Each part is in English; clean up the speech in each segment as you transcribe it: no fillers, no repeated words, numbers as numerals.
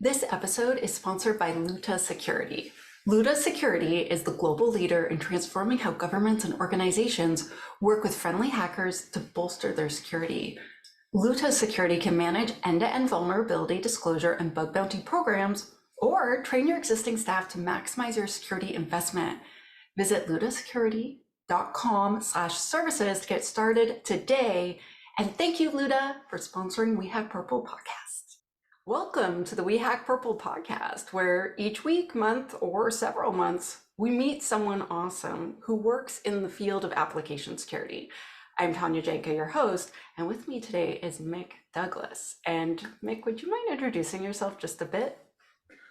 This episode is sponsored by Luta Security. Luta Security is the global leader in transforming how governments and organizations work with friendly hackers to bolster their security. Luta Security can manage end-to-end vulnerability disclosure and bug bounty programs, or train your existing staff to maximize your security investment. Visit lutasecurity.com/services to get started today. And thank you, Luta, for sponsoring We Hack Purple podcast. Welcome to the We Hack Purple podcast, where each week, month, or several months, we meet someone awesome who works in the field of application security. I'm Tanya Janca, your host, and with me today is Mick Douglas. And Mick, would you mind introducing yourself just a bit?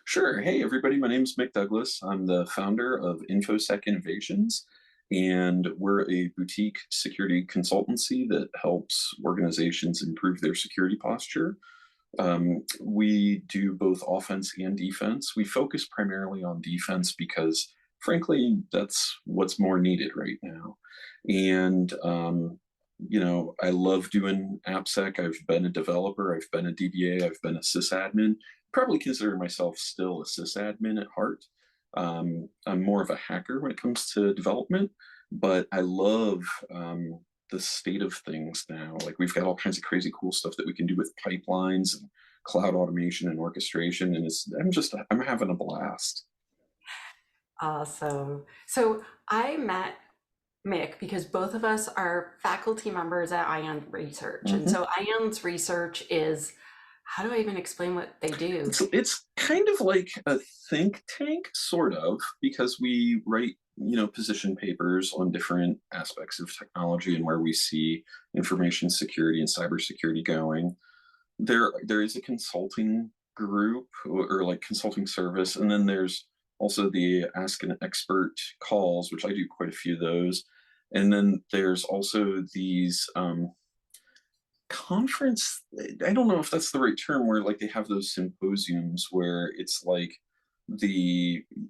Sure. Hey, everybody. My name is Mick Douglas. I'm the founder of InfoSec Innovations, and we're a boutique security consultancy that helps organizations improve their security posture. We do both offense and defense. We focus primarily on defense because, frankly, that's what's more needed right now. And, I love doing AppSec. I've been a developer. I've been a DBA. I've been a sysadmin. Probably consider myself still a sysadmin at heart. I'm more of a hacker when it comes to development, but I love the state of things now. Like, we've got all kinds of crazy cool stuff that we can do with pipelines and cloud automation and orchestration, and I'm having a blast. Awesome. So I met Mick because both of us are faculty members at ION Research. And so ION's research is, how do I even explain what they do? It's kind of like a think tank, sort of, because we write position papers on different aspects of technology and where we see information security and cybersecurity going. There is a consulting group or like consulting service, and then there's also the Ask an Expert calls, which I do quite a few of those. And then there's also these conference, I don't know if that's the right term, where like they have those symposiums where it's like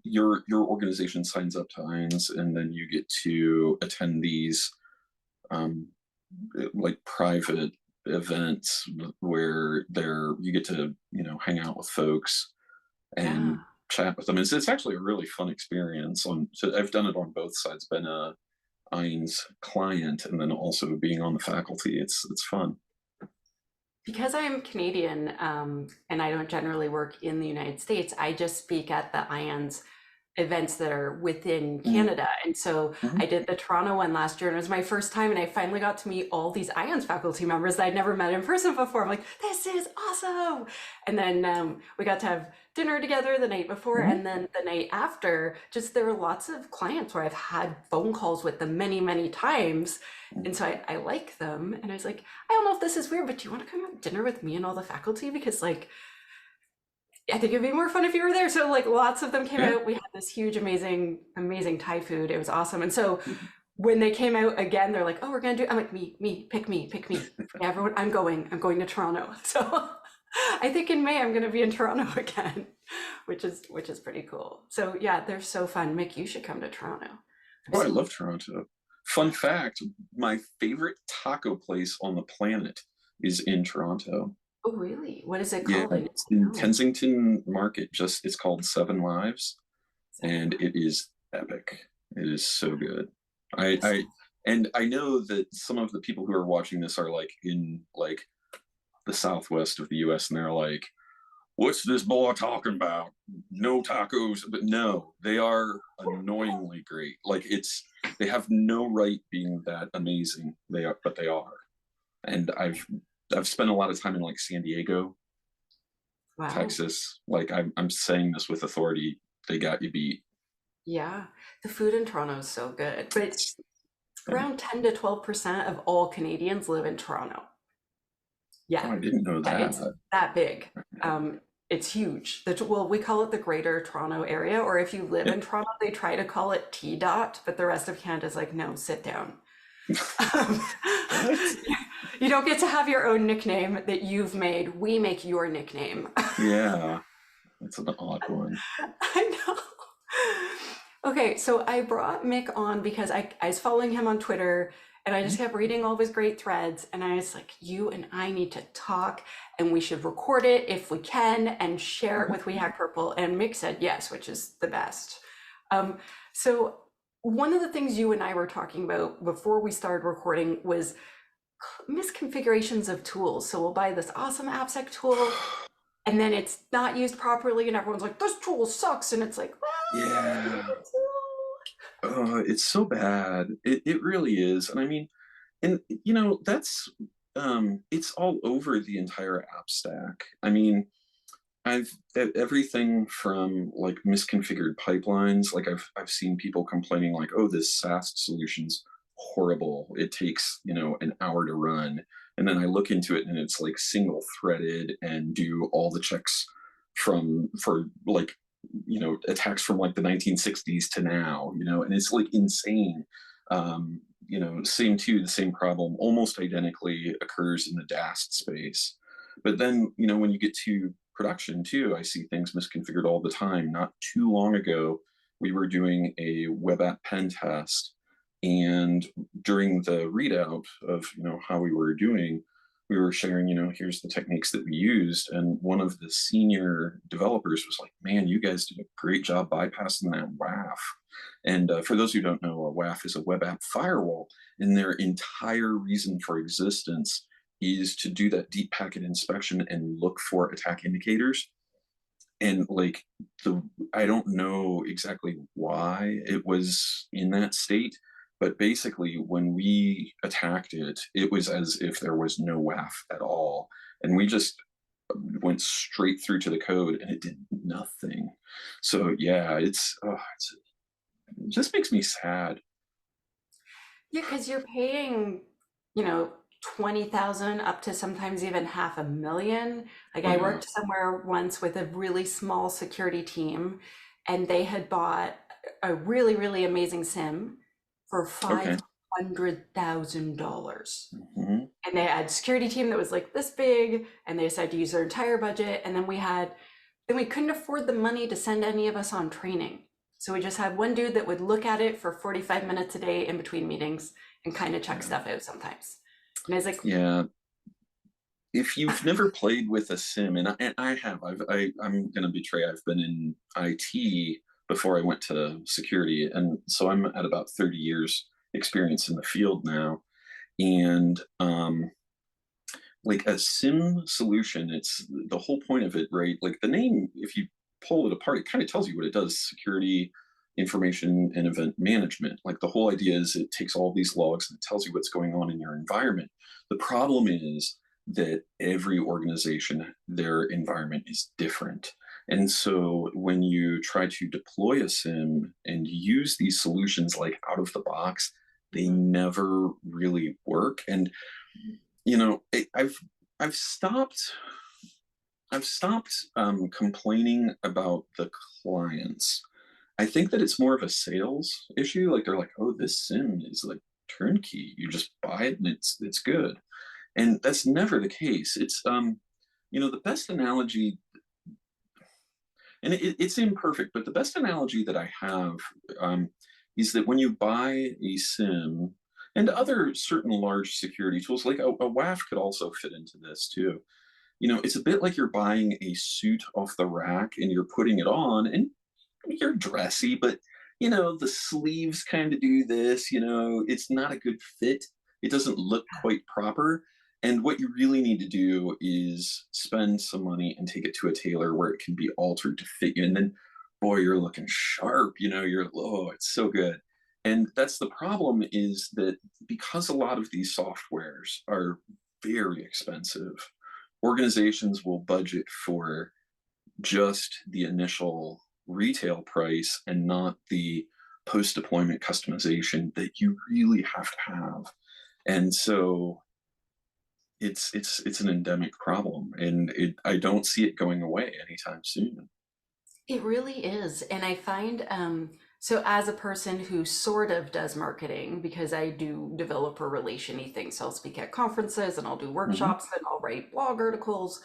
your organization signs up to IONS, and then you get to attend these like private events where you get to hang out with folks and chat with them. It's actually a really fun experience. So I've done it on both sides, been a IONS client and then also being on the faculty. It's fun. Because I'm Canadian and I don't generally work in the United States, I just speak at the IONS events that are within Canada. And so I did the Toronto one last year, and it was my first time, and I finally got to meet all these IONS faculty members that I'd never met in person before. I'm like, this is awesome. And then we got to have dinner together the night before, and then the night after, just there were lots of clients where I've had phone calls with them many, many times. And so I like them. And I was like, I don't know if this is weird, but do you want to come have dinner with me and all the faculty? Because like, I think it'd be more fun if you were there. So like lots of them came out. We had this huge, amazing Thai food. It was awesome. And so when they came out again, they're like, oh, we're going to do, I'm like, me, pick me. Everyone, I'm going to Toronto. So I think in May, I'm going to be in Toronto again, which is pretty cool. So yeah, they're so fun. Mick, you should come to Toronto. Oh, I love Toronto. Fun fact, my favorite taco place on the planet is in Toronto. Oh, really? What is it called? Yeah, it's in Kensington Market. It's called Seven Lives, and it is epic. It is so good. I know that some of the people who are watching this are like in like the southwest of the U.S. and they're like, "What's this boy talking about? No tacos?" But no, they are annoyingly great. Like they have no right being that amazing. They are, but they are. And I've spent a lot of time in like San Diego, Texas. Like I'm saying this with authority. They got you beat. Yeah, the food in Toronto is so good, but around 10 to 12% of all Canadians live in Toronto. Yeah, oh, I didn't know that. It's that big. It's huge. We call it the Greater Toronto Area, or if you live in Toronto, they try to call it T-Dot, but the rest of Canada is like, no, sit down. You don't get to have your own nickname that you've made. We make your nickname. Yeah, that's an odd one. I know. Okay, so I brought Mick on because I was following him on Twitter, And I just kept reading all of his great threads. And I was like, you and I need to talk, and we should record it if we can and share it with wehackpurple. And Mick said yes, which is the best. So one of the things you and I were talking about before we started recording was misconfigurations of tools. So we'll buy this awesome AppSec tool, and then it's not used properly, and everyone's like, this tool sucks. And it's like, well, Yeah. It's so bad. It really is. And I mean, and you know, that's it's all over the entire app stack. I mean, everything from like misconfigured pipelines. Like I've seen people complaining like, oh, this SaaS solution's horrible. It takes, you know, an hour to run. And then I look into it and it's like single threaded and do all the checks for like, you know, attacks from like the 1960s to now, you know, and it's like insane. You know, the same problem almost identically occurs in the DAST space. But then, you know, when you get to production too, I see things misconfigured all the time. Not too long ago, we were doing a web app pen test, and during the readout of, you know, how we were doing, we were sharing, you know, here's the techniques that we used, and one of the senior developers was like, man, you guys did a great job bypassing that WAF. And for those who don't know, a WAF is a web app firewall, and their entire reason for existence is to do that deep packet inspection and look for attack indicators. And like I don't know exactly why it was in that state, but basically when we attacked it, it was as if there was no WAF at all. And we just went straight through to the code and it did nothing. So yeah, it just makes me sad. yeah, because you're paying, you know, 20,000 up to sometimes even 500,000. Like Oh I yeah. worked somewhere once with a really small security team, and they had bought a really, really amazing SIM for Okay. $500,000. Hmm. And they had a security team that was like this big, and they decided to use their entire budget. And then we couldn't afford the money to send any of us on training. So we just had one dude that would look at it for 45 minutes a day in between meetings and kind of check Yeah. stuff out sometimes. And I was like, Yeah. If you've never played with a sim, and I have, I'm going to betray, I've been in IT before I went to security. And so I'm at about 30 years experience in the field now. And like a sim solution, it's the whole point of it, right? Like the name, if you pull it apart, it kind of tells you what it does: security, information, and event management. Like the whole idea is it takes all these logs and it tells you what's going on in your environment. The problem is that every organization, their environment is different. And so when you try to deploy a SIM and use these solutions like out of the box, they never really work. And you know, I've stopped complaining about the clients. I think that it's more of a sales issue. Like they're like, oh, this SIM is like turnkey. You just buy it and it's good. And that's never the case. It's you know, the best analogy, and it's imperfect, but the best analogy that I have is that when you buy a SIM and other certain large security tools, like a WAF could also fit into this too. You know, it's a bit like you're buying a suit off the rack and you're putting it on and you're dressy, but you know, the sleeves kind of do this, you know, it's not a good fit. It doesn't look quite proper. And what you really need to do is spend some money and take it to a tailor where it can be altered to fit you. And then, boy, you're looking sharp, you know, you're, oh, it's so good. And that's the problem, is that because a lot of these softwares are very expensive, organizations will budget for just the initial retail price and not the post deployment customization that you really have to have. And so it's an endemic problem, and I don't see it going away anytime soon. it really is. And I find, so as a person who sort of does marketing, because I do developer relation-y things, so I'll speak at conferences and I'll do Hmm. workshops and I'll write blog articles.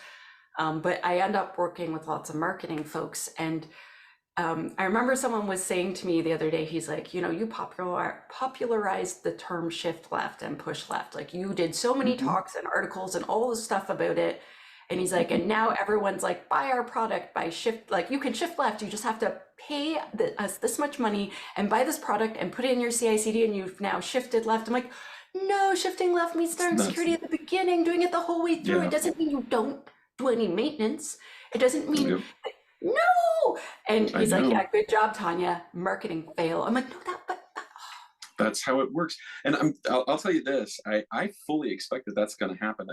But I end up working with lots of marketing folks. And I remember someone was saying to me the other day, he's like, you know, you popularized the term shift left and push left. Like you did so many Hmm. talks and articles and all this stuff about it. And he's like, and now everyone's like, buy our product by shift, like you can shift left. You just have to pay us this much money and buy this product and put it in your CI/CD and you've now shifted left. I'm like, no, shifting left means starting That's, security at the beginning, doing it the whole way through. It yeah. doesn't mean you don't do any maintenance. It doesn't mean Yep. no. And I he's like, yeah, know. good job, Tanya. Marketing fail. I'm like, no, but That's how it works. And I'll tell you this, I fully expect that that's going to happen.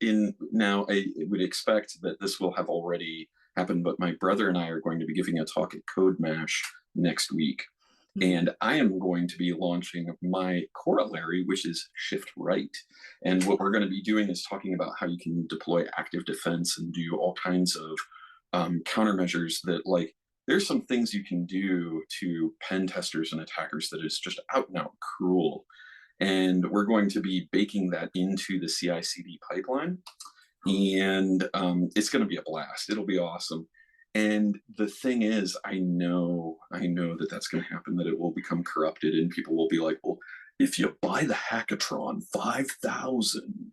In now, I would expect that this will have already happened, but my brother and I are going to be giving a talk at Code Mash next week. And I am going to be launching my corollary, which is shift right. And what we're going to be doing is talking about how you can deploy active defense and do all kinds of countermeasures that, like, there's some things you can do to pen testers and attackers that is just out and out cruel. And we're going to be baking that into the CI/CD pipeline. And it's going to be a blast. It'll be awesome. And the thing is, I know that that's going to happen, that it will become corrupted and people will be like, well, if you buy the Hackatron 5000,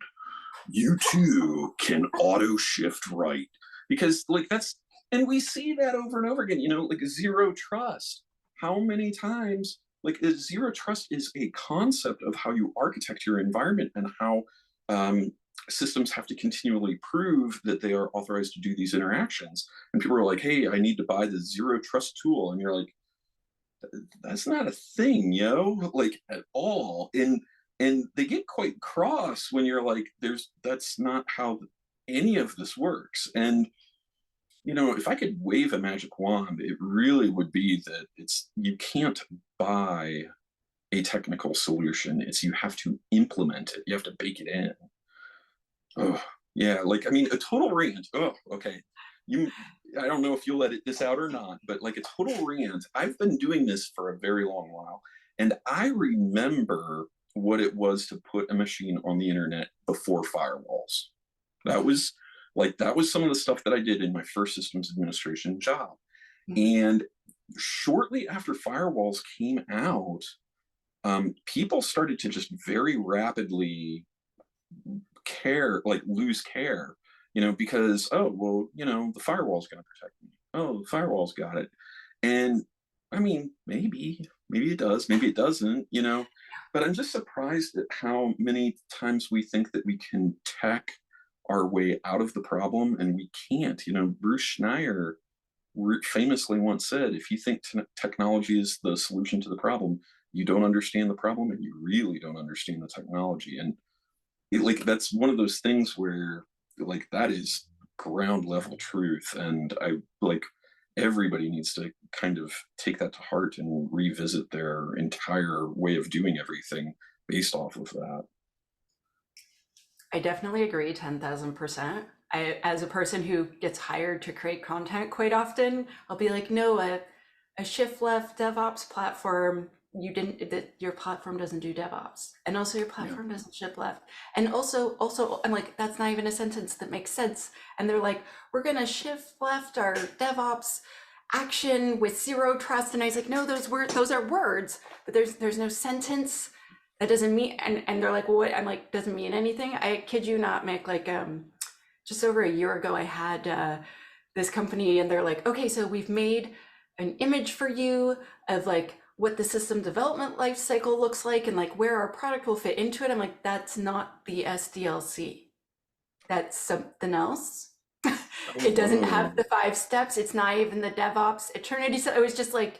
you too can auto shift right. Because like that's, and we see that over and over again, you know, like zero trust. How many times, like zero trust is a concept of how you architect your environment and how um, systems have to continually prove that they are authorized to do these interactions. And people are like, hey, I need to buy the zero trust tool. And you're like, that's not a thing, yo, like at all. And they get quite cross when you're like, that's not how any of this works. And you know, if I could wave a magic wand, it really would be that you can't buy a technical solution. It's you have to implement it. You have to bake it in. Oh, yeah. Like, I mean, a total rant. Oh, okay. I don't know if you'll edit this out or not, but like a total rant. I've been doing this for a very long while, and I remember what it was to put a machine on the internet before firewalls. That was some of the stuff that I did in my first systems administration job. And shortly after firewalls came out, people started to just very rapidly lose care, you know, because, oh, well, you know, the firewall's going to protect me. Oh, the firewall's got it. And I mean, maybe it does, maybe it doesn't, you know, but I'm just surprised at how many times we think that we can tech our way out of the problem, and we can't. You know, Bruce Schneier famously once said, if you think technology is the solution to the problem, you don't understand the problem and you really don't understand the technology. And like that's one of those things where like that is ground level truth. And I like everybody needs to kind of take that to heart and revisit their entire way of doing everything based off of that. I definitely agree 10,000%. As a person who gets hired to create content quite often, I'll be like, no, a shift left DevOps platform, your platform doesn't do DevOps. And also your Yeah. platform doesn't shift left. And also, I'm like, that's not even a sentence that makes sense. And they're like, we're going to shift left our DevOps action with zero trust. And I was like, no, those are words, but there's no sentence that doesn't mean, and they're like, well, what? I'm like, doesn't mean anything. I kid you not, Mick, like just over a year ago, I had this company and they're like, okay, so we've made an image for you of like what the system development life cycle looks like and like where our product will fit into it. I'm like, that's not the SDLC. That's something else. It doesn't have the 5 steps. It's not even the DevOps eternity. So it was just like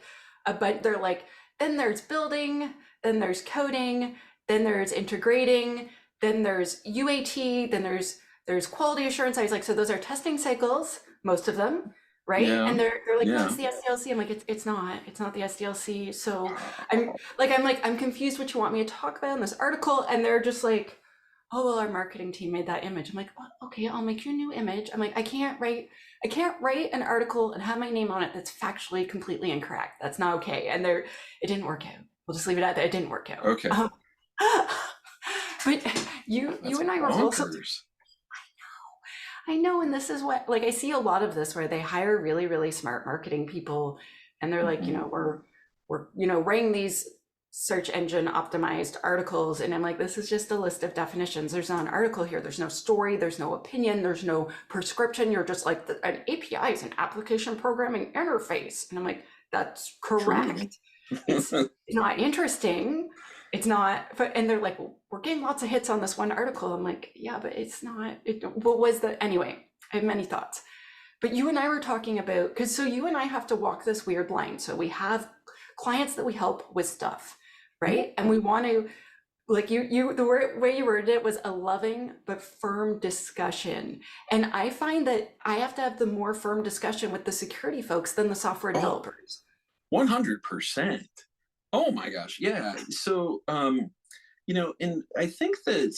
but they're like, then there's building, then there's coding, then there's integrating, then there's UAT, then there's quality assurance. I was like, so those are testing cycles, most of them, right? Yeah. And they're like, no, Yeah. it's the SDLC. I'm like, it's not the SDLC. So I'm confused what you want me to talk about in this article. And they're just like, oh, well, our marketing team made that image. I'm like, oh, okay, I'll make you a new image. I'm like, I can't write an article and have my name on it that's factually completely incorrect. That's not okay. And it didn't work out. We'll just leave it at that. It didn't work out. Okay. But you and I were also, bonkers. I know, and this is what, like, I see a lot of this where they hire really, really smart marketing people, and they're like, Mhm. we're writing these search engine optimized articles, and I'm like, this is just a list of definitions. There's not an article here. There's no story. There's no opinion. There's no prescription. You're just like, an API is an application programming interface, and I'm like, that's True. correct. It's not interesting. It's not, and they're like, well, we're getting lots of hits on this one article. I'm like, yeah, but it's not, what was the, anyway, I have many thoughts. But you and I were talking about, because so you and I have to walk this weird line. So we have clients that we help with stuff, right? And we want to, like the way you worded it was a loving but firm discussion. And I find that I have to have the more firm discussion with the security folks than the software Oh, developers. 100%. Oh my gosh, yeah. So, and I think that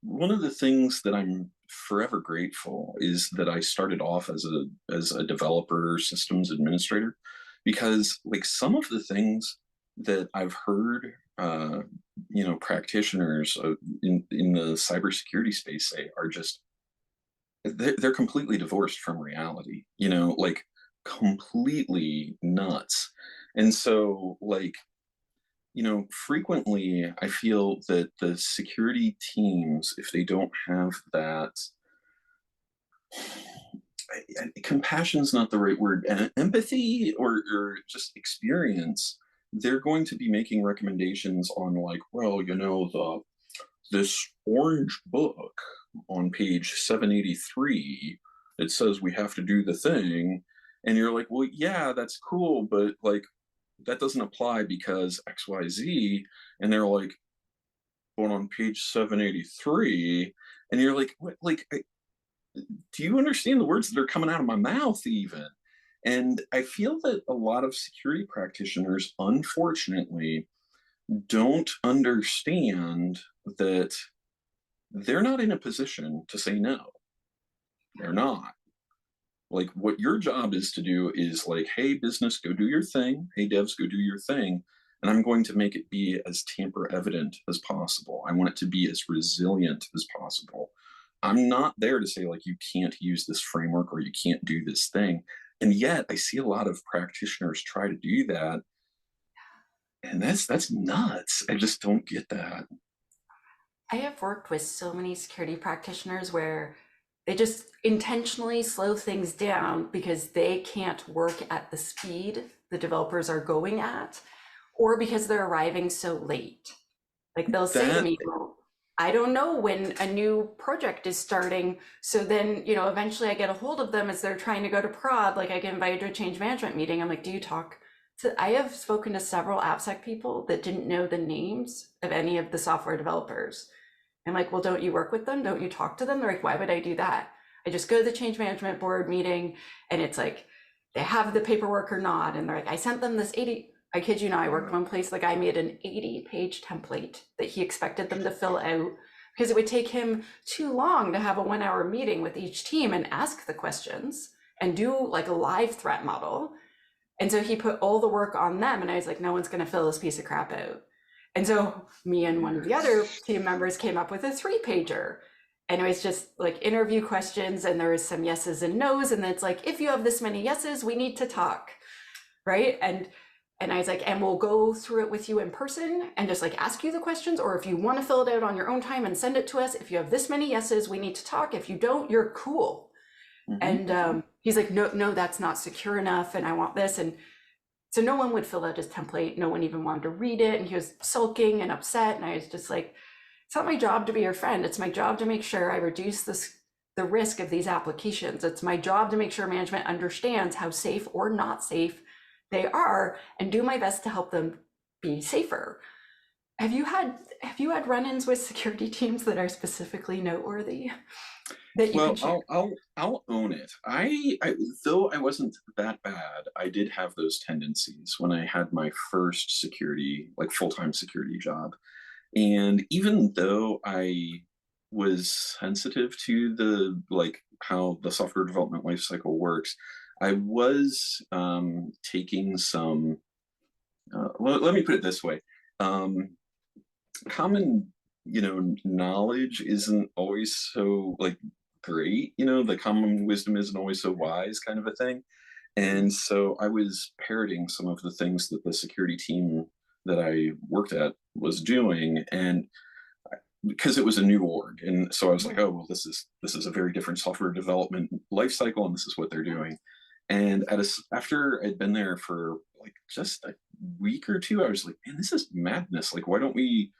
one of the things that I'm forever grateful is that I started off as a developer systems administrator, because like some of the things that I've heard practitioners in the cybersecurity space say are just they're completely divorced from reality, like completely nuts. And so like frequently I feel that the security teams, if they don't have that, compassion's not the right word, empathy or just experience, they're going to be making recommendations on like, well, this orange book on page 783, it says we have to do the thing. And you're like, well, yeah, that's cool, but like that doesn't apply because XYZ. And they're like, but on page 783, and you're like, what, like, do you understand the words that are coming out of my mouth even? And I feel that a lot of security practitioners, unfortunately, don't understand that they're not in a position to say no. They're not. Like, what your job is to do is like, hey, business, go do your thing. Hey, devs, go do your thing. And I'm going to make it be as tamper evident as possible. I want it to be as resilient as possible. I'm not there to say, like, you can't use this framework or you can't do this thing. And yet, I see a lot of practitioners try to do that. And that's nuts. I just don't get that. I have worked with so many security practitioners where they just intentionally slow things down because they can't work at the speed the developers are going at, or because they're arriving so late. Like they'll say to That me, well, I don't know when a new project is starting. So then, eventually I get a hold of them as they're trying to go to prod. Like I get invited to a change management meeting. I'm like, do you talk to, I have spoken to several AppSec people that didn't know the names of any of the software developers. I'm like, well, don't you work with them? Don't you talk to them? They're like, why would I do that? I just go to the change management board meeting and it's like, they have the paperwork or not. And they're like, I sent them this 80, I kid you not, I worked one place, the guy made an 80-page template that he expected them to fill out because it would take him too long to have a 1 hour meeting with each team and ask the questions and do like a live threat model. And so he put all the work on them. And I was like, no one's going to fill this piece of crap out. And so me and one of the other team members came up with a 3-pager. And it was just like interview questions, and there was some yeses and nos. And then it's like, if you have this many yeses, we need to talk. Right. And I was like, and we'll go through it with you in person and just like ask you the questions. Or if you want to fill it out on your own time and send it to us, if you have this many yeses, we need to talk. If you don't, you're cool. mhm. And he's like, no, that's not secure enough. And I want this. And so no one would fill out his template. No one even wanted to read it. And he was sulking and upset. And I was just like, it's not my job to be your friend. It's my job to make sure I reduce the risk of these applications. It's my job to make sure management understands how safe or not safe they are and do my best to help them be safer. Have you had run-ins with security teams that are specifically noteworthy that you Well, could share? I'll own it. I though I wasn't that bad, I did have those tendencies when I had my first security, like full-time security job. And even though I was sensitive to the like how the software development lifecycle works, I was taking some. Let me put it this way: um, common, knowledge isn't always so like great. You know, the common wisdom isn't always so wise, kind of a thing. And so I was parroting some of the things that the security team that I worked at was doing, and because it was a new org, and so I was like, oh well, this is a very different software development life cycle, and this is what they're doing. And after I'd been there for like just a week or two, I was like, man, this is madness. Like, why aren't we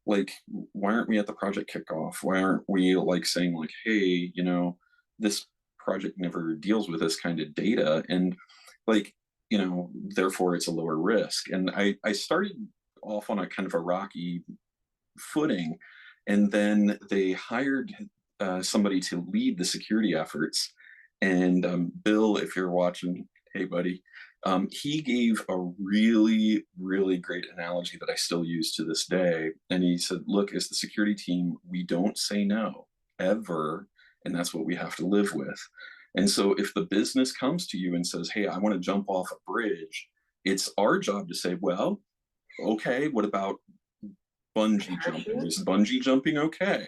at the project kickoff? Why aren't we like saying like, hey, you know, this project never deals with this kind of data, and like, you know, therefore it's a lower risk. And I started off on a kind of a rocky footing, and then they hired somebody to lead the security efforts. And Bill, if you're watching, hey buddy, he gave a really, really great analogy that I still use to this day. And he said, look, as the security team, we don't say no ever. And that's what we have to live with. And so if the business comes to you and says, hey, I want to jump off a bridge, it's our job to say, well, okay, what about bungee jumping? Is bungee jumping okay?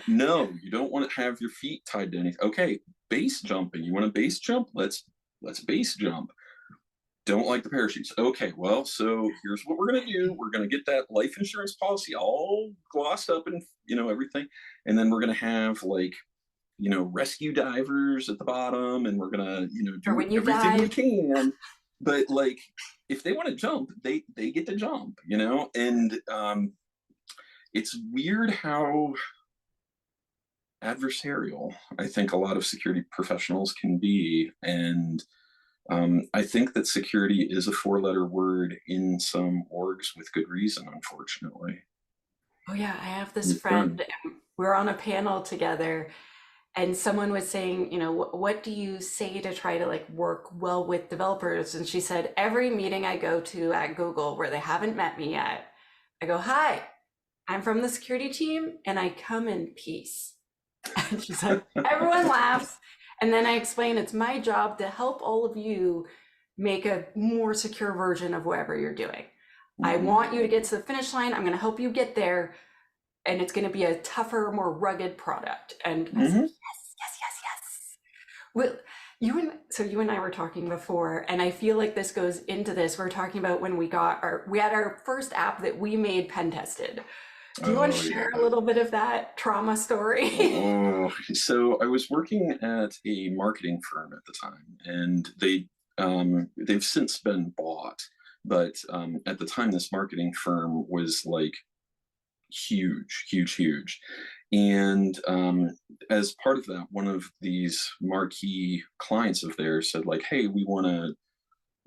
No, you don't want to have your feet tied to anything. Okay, base jumping. You want to base jump? Let's base jump. Don't like the parachutes. Okay, well, so here's what we're gonna do. We're gonna get that life insurance policy all glossed up and, you know, everything, and then we're gonna have like, you know, rescue divers at the bottom, and we're gonna, you know, Or do when you everything we dive. can. But like, if they want to jump, they get to jump, you know. And it's weird how adversarial I think a lot of security professionals can be. And I think that security is a four-letter word in some orgs with good reason, unfortunately. Oh yeah, I have this You've done. friend, and we're on a panel together, and someone was saying, you know, what do you say to try to like work well with developers? And she said, every meeting I go to at Google where they haven't met me yet, I go, hi, I'm from the security team and I come in peace. And she's like, everyone laughs. And then I explain it's my job to help all of you make a more secure version of whatever you're doing. I Mhm. want you to get to the finish line. I'm going to help you get there. And it's going to be a tougher, more rugged product. And I was like, Mhm. yes, yes, yes, yes. Well, you and I were talking before, and I feel like this goes into this. We're talking about when we had our first app that we made pen tested. Do you want to Oh share a yeah. little bit of that trauma story? Oh, so I was working at a marketing firm at the time, and they've since been bought. But at the time, this marketing firm was like huge, huge, huge. And as part of that, one of these marquee clients of theirs said, like, hey, we want to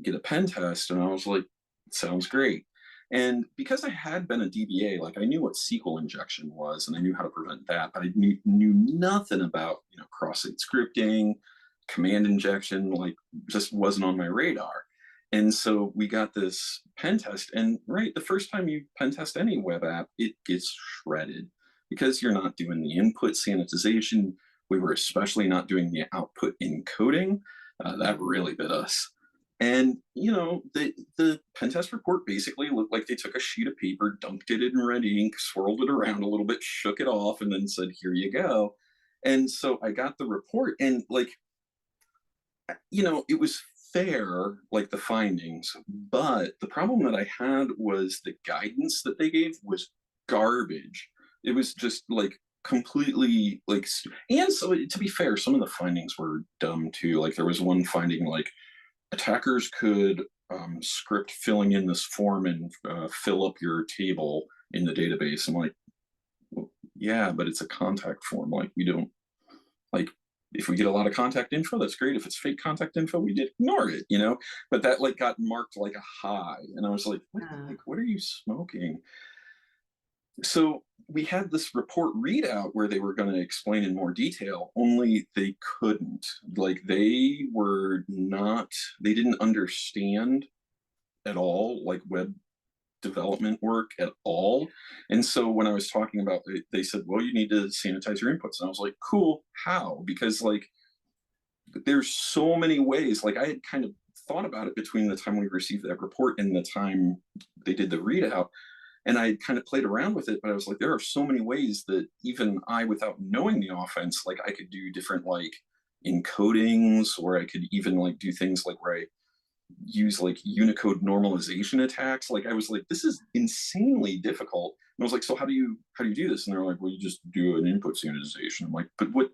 get a pen test. And I was like, sounds great. And because I had been a DBA, like I knew what SQL injection was and I knew how to prevent that, but I knew nothing about, you know, cross-site scripting, command injection, like just wasn't on my radar. And so we got this pen test, and right, the first time you pen test any web app, it gets shredded because you're not doing the input sanitization. We were especially not doing the output encoding. That really bit us. And you know, the pen test report basically looked like they took a sheet of paper, dunked it in red ink, swirled it around a little bit, shook it off, and then said, "Here you go." And so I got the report, and like, you know, it was fair, like the findings, but the problem that I had was the guidance that they gave was garbage. It was just like completely like, and so to be fair, some of the findings were dumb too. Like there was one finding like attackers could script filling in this form and fill up your table in the database. I'm like, well, yeah, but it's a contact form. Like we don't like, if we get a lot of contact info, that's great. If it's fake contact info, we did ignore it, you know. But that like got marked like a high, and I was Uh, like, what are you smoking? So we had this report readout where they were going to explain in more detail, only they couldn't. Like they were not, they didn't understand at all, like web development work at all. And so when I was talking about it, they said, well, you need to sanitize your inputs. And I was like, cool, how? Because like there's so many ways. Like I had kind of thought about it between the time we received that report and the time they did the readout. And I kind of played around with it, but I was like, there are so many ways that even I, without knowing the offense, like I could do different like encodings, or I could even like do things like where I use like Unicode normalization attacks. Like I was like, this is insanely difficult. And I was like, so how do you do this? And they're like, well, you just do an input sanitization. I'm like, but what?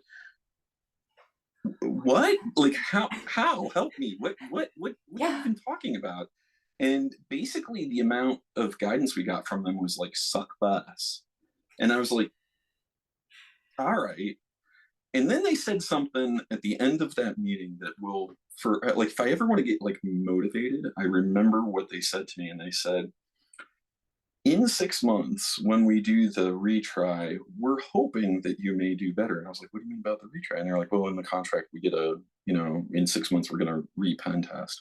Like how help me? What are you Yeah. even talking about? And basically the amount of guidance we got from them was like, suck bus. And I was like, all right. And then they said something at the end of that meeting that will, for like, if I ever want to get like motivated, I remember what they said to me. And they said, in 6 months, when we do the retry, we're hoping that you may do better. And I was like, what do you mean about the retry? And they're like, well, in the contract, we get in 6 months, we're going to re-pen test.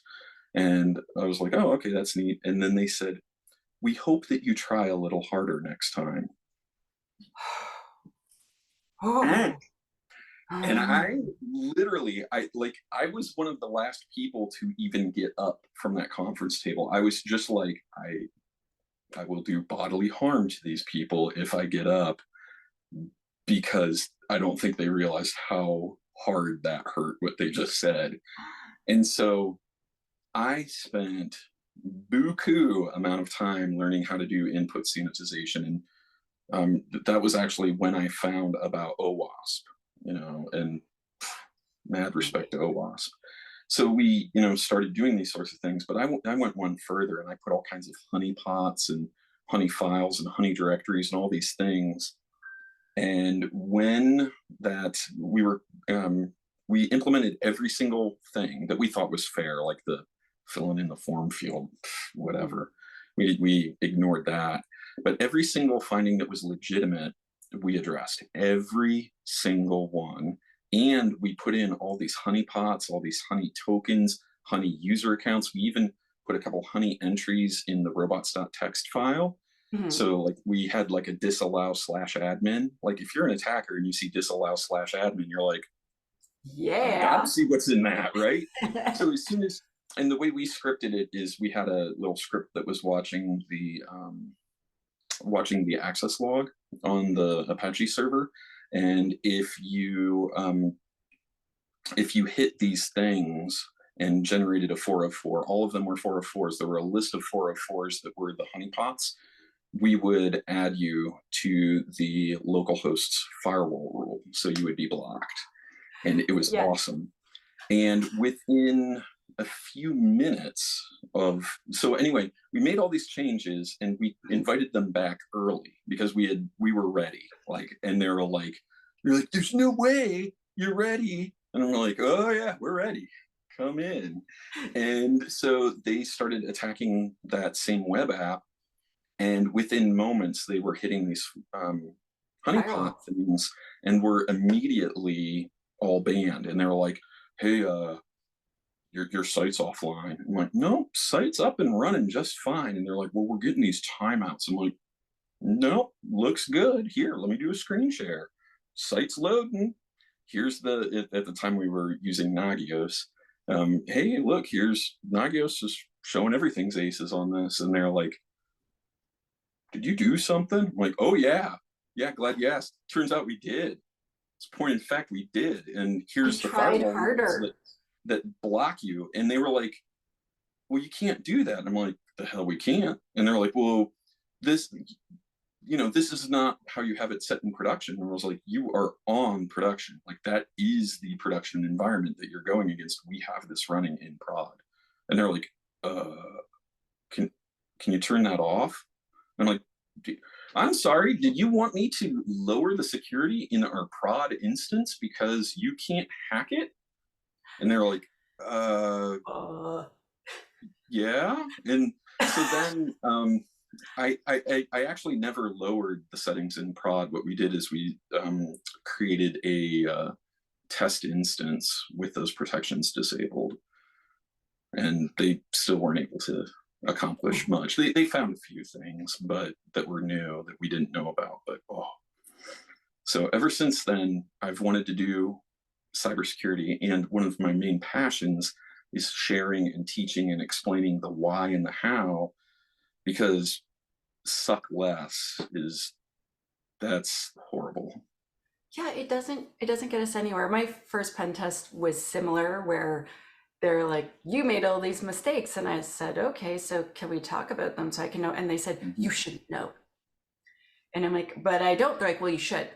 And I was like, oh, okay, that's neat. And then they said, we hope that you try a little harder next time. And Oh. I literally, I was one of the last people to even get up from that conference table. I was just like, I will do bodily harm to these people if I get up, because I don't think they realized how hard that hurt what they just said. And so I spent buku amount of time learning how to do input sanitization. And that was actually when I found about OWASP, and mad respect to OWASP. So we, started doing these sorts of things, but I went one further, and I put all kinds of honeypots and honey files and honey directories and all these things. And when that we implemented every single thing that we thought was fair, like the filling in the form field, whatever. We ignored that, but every single finding that was legitimate, we addressed every single one. And we put in all these honeypots, all these honey tokens, honey user accounts. We even put a couple honey entries in the robots.txt file. Mhm. So like we had like a disallow/admin. Like if you're an attacker and you see disallow/admin, you're like, I Yeah. gotta see what's in that, right? So as soon as, and the way we scripted it is we had a little script that was watching the access log on the Apache server. And if you hit these things and generated a 404, all of them were 404s. There were a list of 404s that were the honeypots. We would add you to the local host's firewall rule, so you would be blocked. And it was Yeah. awesome. And within a few minutes so anyway, we made all these changes and we invited them back early because we were ready. Like, and they're like, there's no way you're ready. And I'm like, oh yeah, we're ready. Come in. And so they started attacking that same web app. And within moments, they were hitting these honeypot things and were immediately all banned. And they were like, hey, your site's offline. I'm like, no, site's up and running just fine. And they're like, well, we're getting these timeouts. I'm like, nope, looks good. Here, let me do a screen share. Site's loading. Here's at the time we were using Nagios. Hey, look, here's Nagios just showing everything's aces on this. And they're like, did you do something? I'm like, oh yeah. Yeah, glad you asked. Turns out we did. It's point in fact we did. And I here's the tried firewall rules harder. that block you. And they were like, well, you can't do that. And I'm like, the hell we can't. And they're like, well, this this is not how you have it set in production. And I was like, you are on production. Like that is the production environment that you're going against. We have this running in prod. And they're like, can you turn that off? And I'm like, I'm sorry, did you want me to lower the security in our prod instance because you can't hack it? And they're like, yeah. And so then I actually never lowered the settings in prod. What we did is we created a test instance with those protections disabled, and they still weren't able to accomplish much. They found a few things, but that were new that we didn't know about. But so ever since then, I've wanted to do cybersecurity, and one of my main passions is sharing and teaching and explaining the why and the how, because suck less that's horrible. Yeah, it doesn't get us anywhere. My first pen test was similar where they're like, you made all these mistakes. And I said, okay, so can we talk about them so I can know? And they said, Mhm. you should know. And I'm like, but I don't. They're like, well, you should.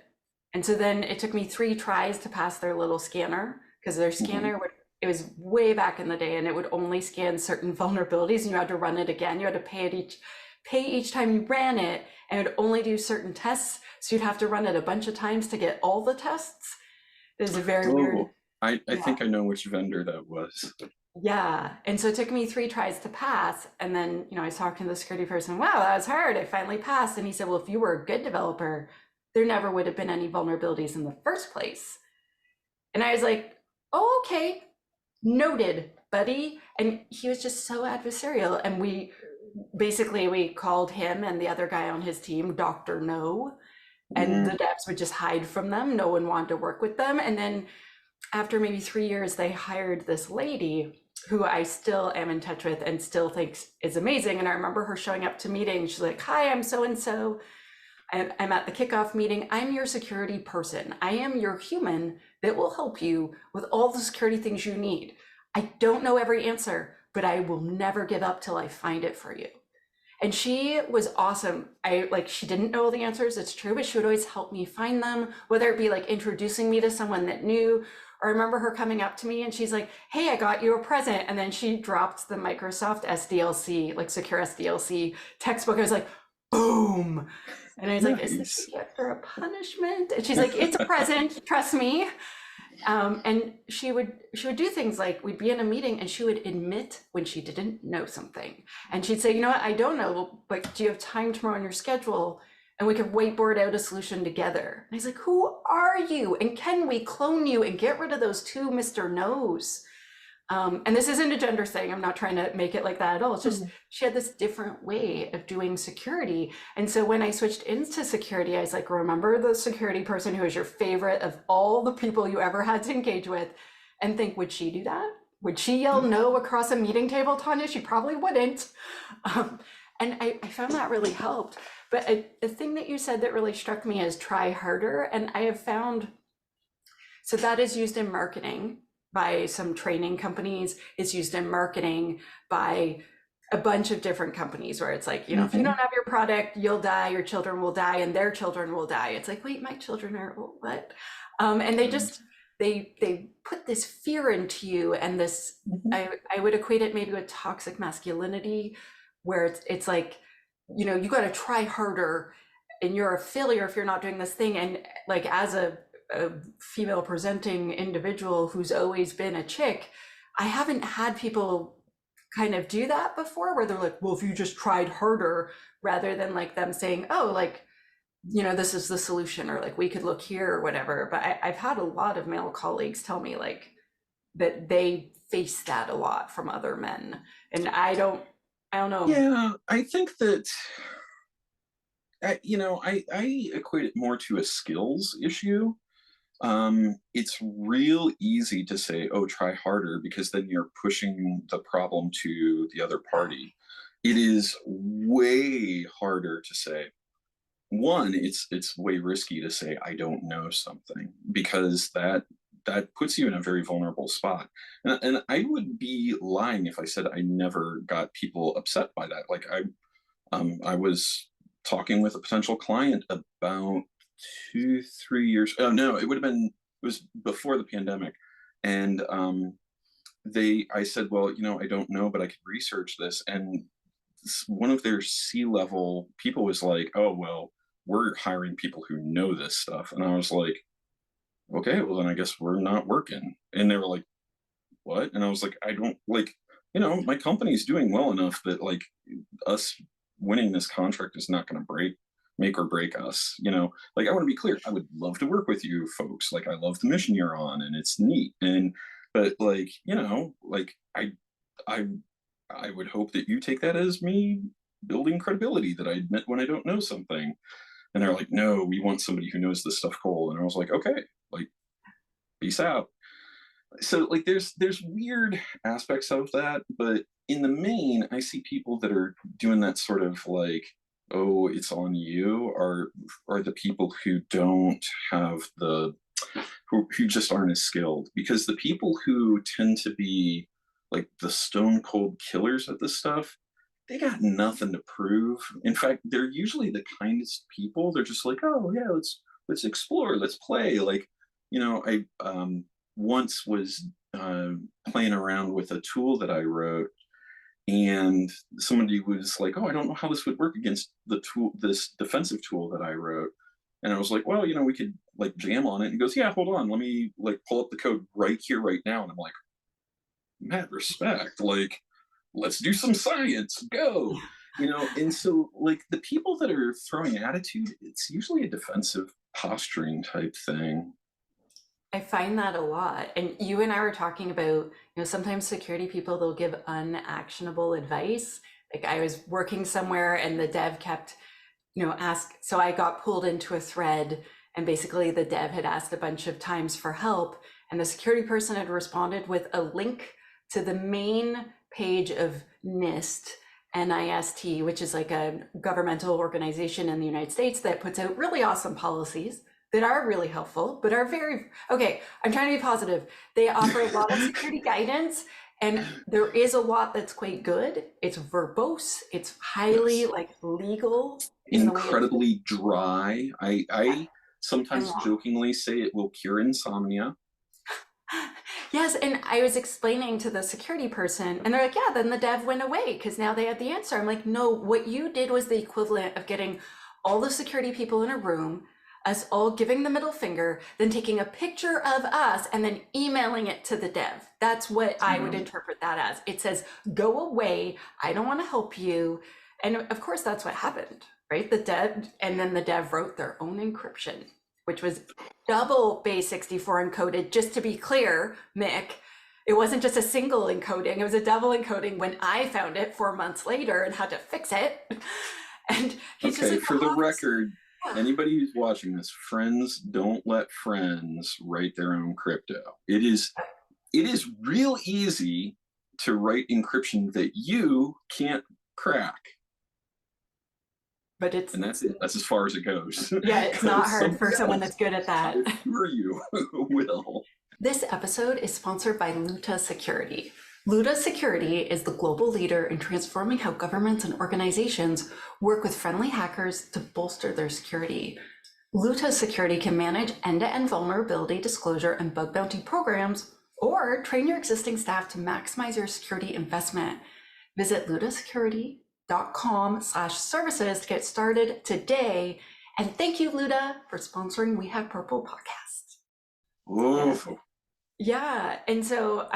And so then it took me 3 tries to pass their little scanner because their Mhm. scanner would, it was way back in the day and it would only scan certain vulnerabilities and you had to run it again. You had to pay each time you ran it, and it would only do certain tests. So you'd have to run it a bunch of times to get all the tests. It was a very weird, Oh, I yeah. think I know which vendor that was. Yeah. And so it took me 3 tries to pass. And then, I was talking to the security person, wow, that was hard. I finally passed. And he said, well, if you were a good developer, there never would have been any vulnerabilities in the first place. And I was like, oh, okay, noted, buddy. And he was just so adversarial. And we called him and the other guy on his team Dr. No. And the Mm. devs would just hide from them. No one wanted to work with them. And then after maybe 3 years, they hired this lady who I still am in touch with and still thinks is amazing. And I remember her showing up to meetings. She's like, hi, I'm so and so. I'm at the kickoff meeting. I'm your security person. I am your human that will help you with all the security things you need. I don't know every answer, but I will never give up till I find it for you. And she was awesome. She didn't know all the answers, it's true, but she would always help me find them, whether it be like introducing me to someone that knew. Or I remember her coming up to me and she's like, hey, I got you a present. And then she dropped the Microsoft SDLC, like secure SDLC textbook. I was like, boom. And I was like, is this Nice. a gift or a punishment? And she's like, it's a present, trust me. And she would do things like we'd be in a meeting and she would admit when she didn't know something. And she'd say, you know what, I don't know, but do you have time tomorrow on your schedule? And we could whiteboard out a solution together. And he's like, who are you? And can we clone you and get rid of those two Mr. No's? And this isn't a gender thing. I'm not trying to make it like that at all. It's just she had this different way of doing security. And so when I switched into security, I was like, remember the security person who was your favorite of all the people you ever had to engage with, and think, would she do that? Would she yell no across a meeting table, Tanya? She probably wouldn't. Um, and I found that really helped. But a thing that you said that really struck me is try harder. And I have found, so that is used in marketing by some training companies. It's used in marketing by a bunch of different companies where it's like, if you don't have your product, you'll die, your children will die, and their children will die. It's like, wait, my children are what? And they just, they put this fear into you and this, Mhm. I would equate it maybe with toxic masculinity, where it's like, you got to try harder and you're a failure if you're not doing this thing. And like, as a female presenting individual who's always been a chick, I haven't had people kind of do that before where they're like, well, if you just tried harder, rather than like them saying, oh, like, this is the solution, or like we could look here or whatever. But I've had a lot of male colleagues tell me like that they face that a lot from other men. And I don't know. Yeah, I think that I equate it more to a skills issue. It's real easy to say, "Oh, try harder," because then you're pushing the problem to the other party. It is way harder to say. One, it's way risky to say I don't know something because that puts you in a very vulnerable spot. And I would be lying if I said I never got people upset by that. Like I was talking with a potential client about 2 3 years. Oh no, it was before the pandemic, and I said, well, I don't know, but I could research this, and one of their C-level people was like, oh well, we're hiring people who know this stuff, and I was like, okay, well then I guess we're not working, and they were like, what? And I was like, I don't like, my company's doing well enough that like us winning this contract is not going to make or break us. Like I want to be clear, I would love to work with you folks. Like I love the mission you're on, and it's neat. But like like I I would hope that you take that as me building credibility that I admit when I don't know something. And they're like, no, we want somebody who knows this stuff cold. And I was like, okay, like peace out. So like there's weird aspects of that, but in the main I see people that are doing that sort of like oh, it's on you, are the people who don't have the who just aren't as skilled. Because the people who tend to be like the stone cold killers at this stuff, they got nothing to prove. In fact, they're usually the kindest people. They're just like, oh yeah, let's explore, let's play. Like, I once was playing around with a tool that I wrote, and somebody was like, oh, I don't know how this would work against the tool, this defensive tool that I wrote. And I was like, well, we could like jam on it. And he goes, yeah, hold on, let me like pull up the code right here, right now. And I'm like, mad respect, like, let's do some science, go. And so like the people that are throwing attitude, it's usually a defensive posturing type thing. I find that a lot. And you and I were talking about, sometimes security people, they'll give unactionable advice. Like I was working somewhere and the dev kept, so I got pulled into a thread, and basically the dev had asked a bunch of times for help, and the security person had responded with a link to the main page of NIST, which is like a governmental organization in the United States that puts out really awesome policies that are really helpful, but are very, okay, I'm trying to be positive. They offer a lot of security guidance, and there is a lot that's quite good. It's verbose, it's highly Yes. like legal in the way it's Incredibly dry. I and sometimes long. jokingly say it will cure insomnia. Yes, and I was explaining to the security person, and they're like, yeah, then the dev went away because now they had the answer. I'm like, no, what you did was the equivalent of getting all the security people in a room, us all giving the middle finger, then taking a picture of us and then emailing it to the dev. That's what I would No. interpret that as. It says, go away, I don't want to help you. And of course, that's what happened, right? The dev, and then the dev wrote their own encryption, which was double base 64 encoded. Just to be clear, Mick, it wasn't just a single encoding, it was a double encoding when I found it 4 months later and had to fix it. And he's just Okay, like, for the oh, record, yeah. anybody who's watching this, friends don't let friends write their own crypto. It is real easy to write encryption that you can't crack. But it's, And that's it. That's as far as it goes. yeah, it's not Because hard for somebody someone else, that's good at I that. assure you, will. This episode is sponsored by Luta Security. Luta Security is the global leader in transforming how governments and organizations work with friendly hackers to bolster their security. Luta Security can manage end-to-end vulnerability disclosure and bug bounty programs, or train your existing staff to maximize your security investment. Visit lutasecurity.com/services to get started today. And thank you, Luta, for sponsoring We Have Purple podcast. Oh, Yeah. And so,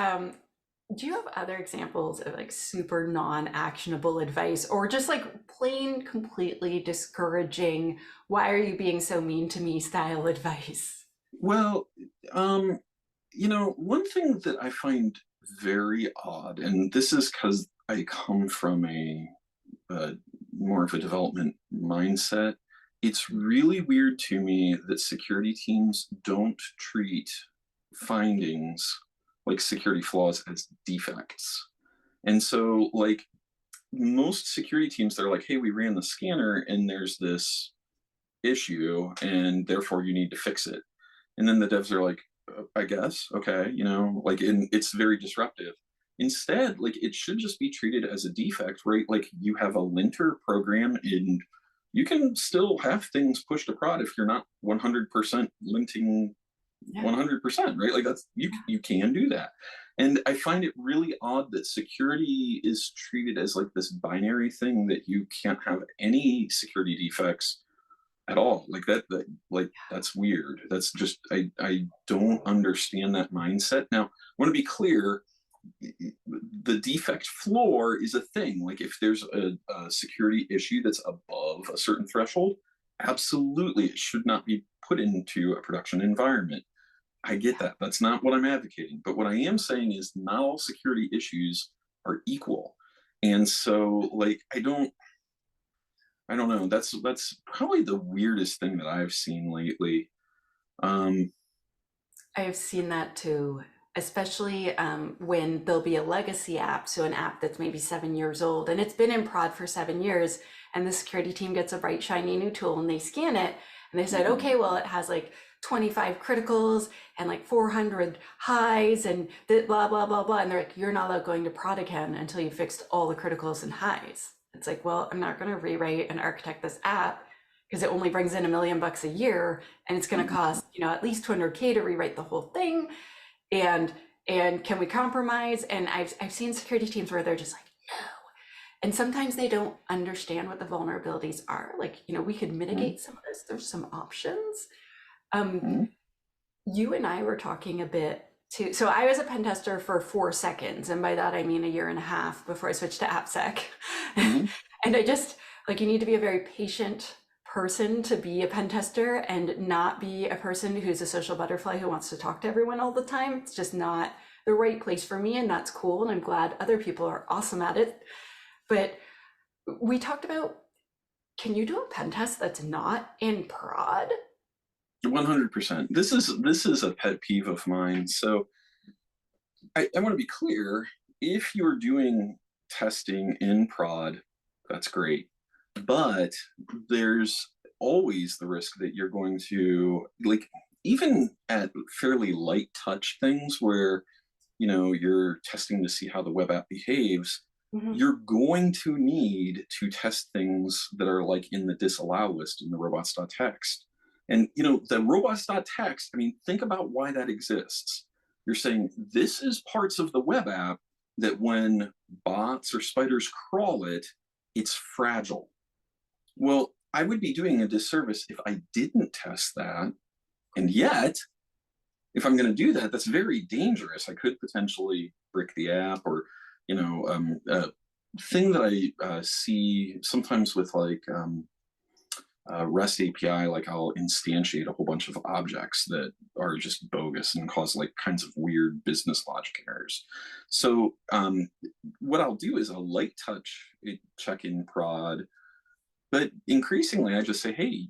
do you have other examples of like super non-actionable advice, or just like plain, completely discouraging, why are you being so mean to me style advice? well, one thing that I find very odd, and this is because I come from a more of a development mindset. It's really weird to me that security teams don't treat findings like security flaws as defects. And so, like, most security teams, they're like, hey, we ran the scanner and there's this issue, and therefore you need to fix it. And then the devs are like, I guess, okay, like, and it's very disruptive. Instead, like, it should just be treated as a defect, right? Like, you have a linter program, and you can still have things pushed to prod if you're not 100% linting Yeah. 100%, right? Like, that's, you can do that. And I find it really odd that security is treated as like this binary thing, that you can't have any security defects at all. Like that like, that's weird. That's just, I don't understand that mindset. Now, I want to be clear, the defect floor is a thing. Like, if there's a security issue that's above a certain threshold, absolutely it should not be put into a production environment. I get that. That's not what I'm advocating. But what I am saying is not all security issues are equal. And so, like, I don't know. That's probably the weirdest thing that I've seen lately. Um, I've seen that too. especially when there'll be a legacy app, so an app that's maybe 7 years old and it's been in prod for 7 years, and the security team gets a bright, shiny new tool and they scan it and they said, okay, well, it has like 25 criticals and like 400 highs and blah, blah, blah, blah. And they're like, you're not allowed going to prod again until you fixed all the criticals and highs. It's like, well, I'm not going to rewrite and architect this app because it only brings in $1 million a year and it's going to cost, at least 200K to rewrite the whole thing. And can we compromise? And I've seen security teams where they're just like, no. And sometimes they don't understand what the vulnerabilities are. Like, we could mitigate some of this. There's some options. You and I were talking a bit too. So I was a pen tester for 4 seconds. And by that, I mean 1.5 years before I switched to AppSec. And I just, like, you need to be a very patient person to be a pen tester and not be a person who's a social butterfly who wants to talk to everyone all the time. It's just not the right place for me, and that's cool. And I'm glad other people are awesome at it. But we talked about, can you do a pen test that's not in prod? 100%. This is a pet peeve of mine. So I want to be clear. If you're doing testing in prod, that's great. But there's always the risk that you're going to, like, even at fairly light touch things where, you're testing to see how the web app behaves, you're going to need to test things that are like in the disallow list in the robots.txt. And, the robots.txt, I mean, think about why that exists. You're saying this is parts of the web app that when bots or spiders crawl it, it's fragile. Well, I would be doing a disservice if I didn't test that. And yet, if I'm going to do that, that's very dangerous. I could potentially brick the app, or, a thing that I see sometimes with like REST API, like I'll instantiate a whole bunch of objects that are just bogus and cause like kinds of weird business logic errors. So what I'll do is a light touch check in prod. But increasingly, I just say, hey,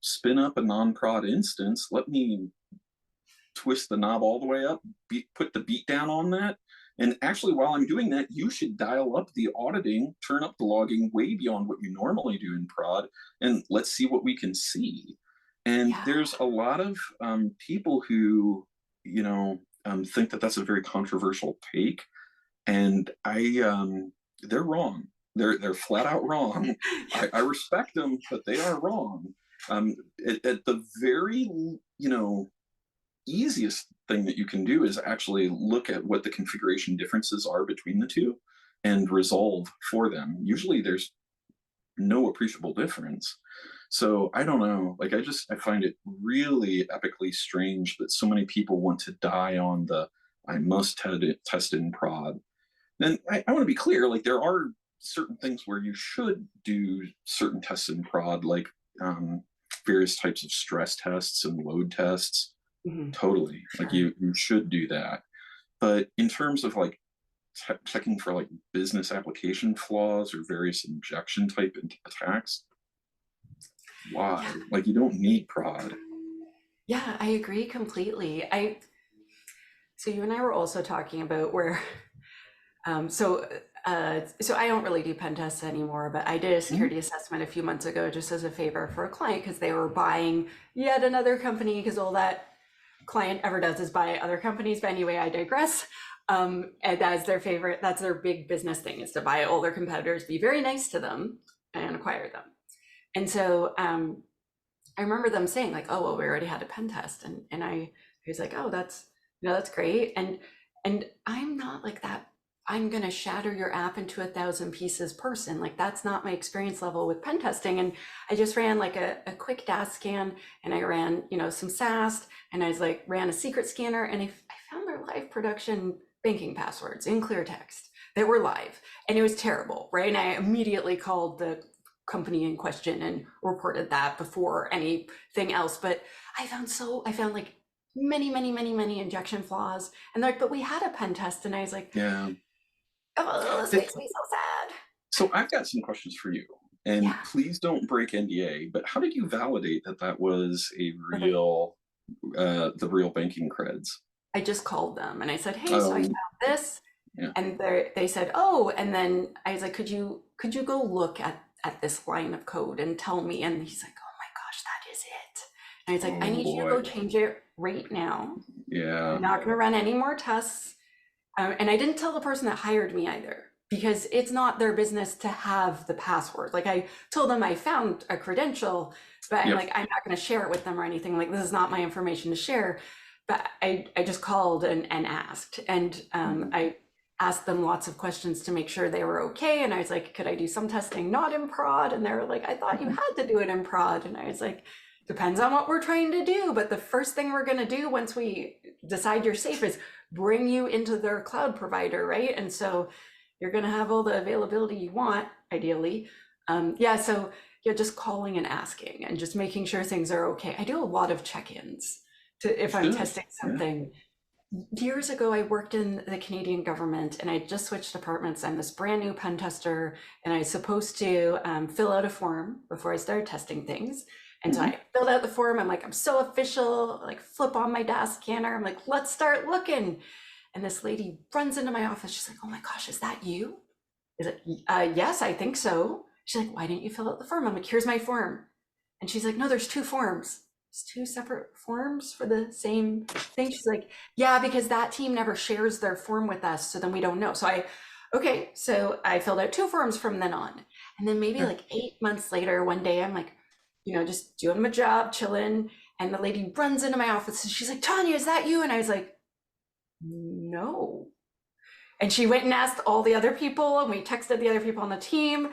spin up a non-prod instance. Let me twist the knob all the way up, put the beat down on that. And actually, while I'm doing that, you should dial up the auditing, turn up the logging way beyond what you normally do in prod, and let's see what we can see. And there's a lot of people who, think that that's a very controversial take. And they're wrong. They're flat out wrong. I respect them, but they are wrong. At the very, easiest thing that you can do is actually look at what the configuration differences are between the two and resolve for them. Usually there's no appreciable difference. So I don't know, like I find it really epically strange that so many people want to die on the I must test in prod. And I want to be clear, like there are certain things where you should do certain tests in prod, like various types of stress tests and load tests. Totally. Like you should do that. But in terms of like checking for like business application flaws or various injection type attacks, why? Like you don't need prod. Yeah, I agree completely. So you and I were also talking about where, so I don't really do pen tests anymore, but I did a security assessment a few months ago just as a favor for a client because they were buying yet another company, because all that client ever does is buy other companies. But anyway, I digress. And that's their big business thing, is to buy all their competitors, be very nice to them and acquire them. And so I remember them saying like, oh, well, we already had a pen test. And I was like, oh, that's great. And I'm not like that. I'm going to shatter your app into 1,000 pieces person. Like that's not my experience level with pen testing. And I just ran like a quick DAS scan, and I ran, some SAST, and I was like, ran a secret scanner, and I found their live production banking passwords in clear text that were live, and it was terrible, right? And I immediately called the company in question and reported that before anything else. But I found like many injection flaws, and they're like, but we had a pen test. And I was like, yeah. Oh, this makes me so sad. So I've got some questions for you, and please don't break NDA, but how did you validate that was a real, the real banking creds? I just called them and I said, hey, so I Oh, found this. yeah. And they said, oh, and then I was like, could you go look at this line of code and tell me? And he's like, oh my gosh, that is it. And I was like, I Oh need you to boy. go change it right now. Yeah. I'm not going to run any more tests. And I didn't tell the person that hired me either, because it's not their business to have the password. Like I told them I found a credential, but I'm Yep. like, I'm not going to share it with them or anything. Like this is not my information to share. But I just called and asked. And I asked them lots of questions to make sure they were okay. And I was like, could I do some testing not in prod? And they were like, I thought you had to do it in prod. And I was like, depends on what we're trying to do. But the first thing we're going to do once we decide you're safe is bring you into their cloud provider, right? And so you're going to have all the availability you want, ideally. Yeah, so yeah, just calling and asking and just making sure things are okay. I do a lot of check-ins to if I'm Should. testing Yeah. something. Years ago, I worked in the Canadian government and I just switched departments. I'm this brand new pen tester, and I was supposed to fill out a form before I started testing things. And so I filled out the form. I'm like, I'm so official, like flip on my desk scanner. I'm like, let's start looking. And this lady runs into my office. She's like, oh my gosh, is that you? Is it? Yes, I think so. She's like, why didn't you fill out the form? I'm like, here's my form. And she's like, no, there's two forms. There's two separate forms for the same thing. She's like, yeah, because that team never shares their form with us. So then we don't know. Okay, so I filled out two forms from then on. And then maybe Yeah. like 8 months later, one day I'm like, just doing my job, chilling. And the lady runs into my office and she's like, Tanya, is that you? And I was like, no. And she went and asked all the other people, and we texted the other people on the team,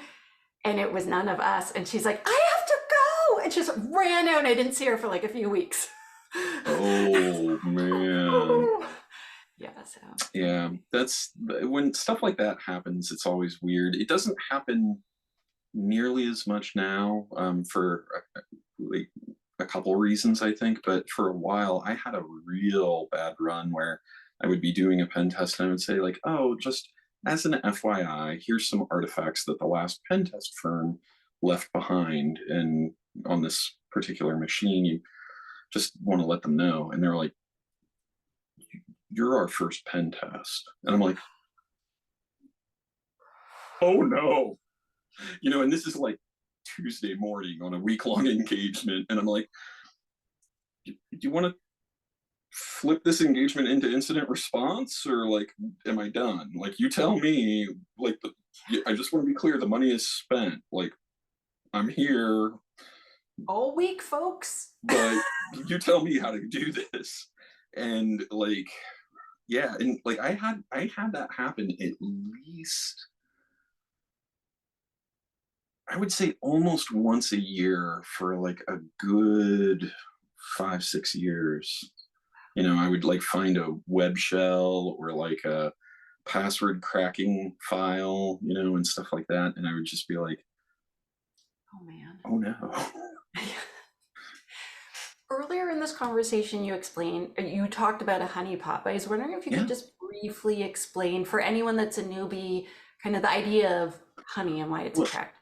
and it was none of us. And she's like, I have to go. And she just ran out, and I didn't see her for like a few weeks. Oh man. Yeah, so. Yeah. That's when stuff like that happens, it's always weird. It doesn't happen nearly as much now, for like a couple reasons, I think. But for a while, I had a real bad run where I would be doing a pen test and I would say, like, oh, just as an FYI, here's some artifacts that the last pen test firm left behind. And on this particular machine, you just want to let them know. And they're like, you're our first pen test. And I'm like, oh no. And this is like Tuesday morning on a week-long engagement. And I'm like, do you want to flip this engagement into incident response, or like, am I done? Like, you tell me. Like, I just want to be clear, the money is spent. Like, I'm here All week, folks. but you tell me how to do this. And like, yeah, and like I had that happen at least, I would say, almost once a year for like a good 5 6 years. I would like find a web shell or like a password cracking file, and stuff like that. And I would just be like, Oh, man. oh no. Earlier in this conversation, you talked about a honeypot, but I was wondering if you Yeah. could just briefly explain for anyone that's a newbie, kind of the idea of honey and why it's Well, attractive.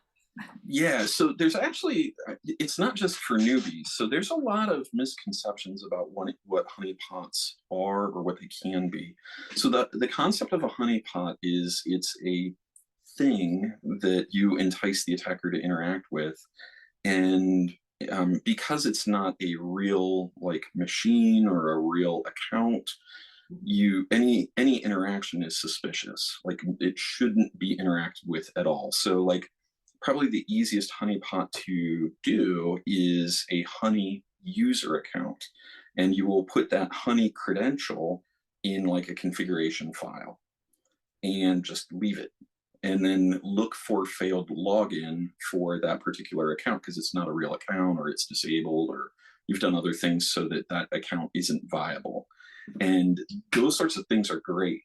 yeah, so there's actually, it's not just for newbies. So there's a lot of misconceptions about what honeypots are or what they can be. So the concept of a honeypot is it's a thing that you entice the attacker to interact with. And because it's not a real like machine or a real account, any interaction is suspicious. Like, it shouldn't be interacted with at all. So like, probably the easiest honeypot to do is a honey user account, and you will put that honey credential in like a configuration file and just leave it, and then look for failed login for that particular account, because it's not a real account, or it's disabled, or you've done other things so that that account isn't viable. And those sorts of things are great.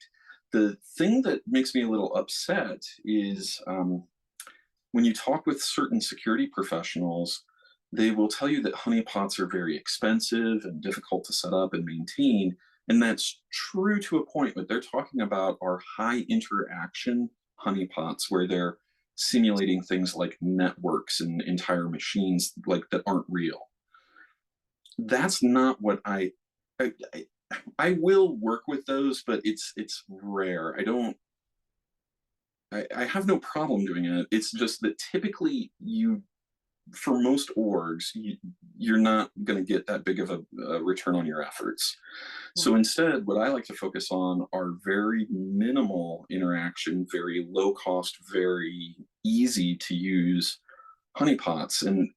The thing that makes me a little upset is, when you talk with certain security professionals, they will tell you that honeypots are very expensive and difficult to set up and maintain. And that's true to a point. What they're talking about are high interaction honeypots, where they're simulating things like networks and entire machines like that aren't real. That's not what I I will work with those, but it's rare. I have no problem doing it. It's just that typically for most orgs, you're not going to get that big of a return on your efforts. Yeah. So instead, what I like to focus on are very minimal interaction, very low cost, very easy to use honeypots. And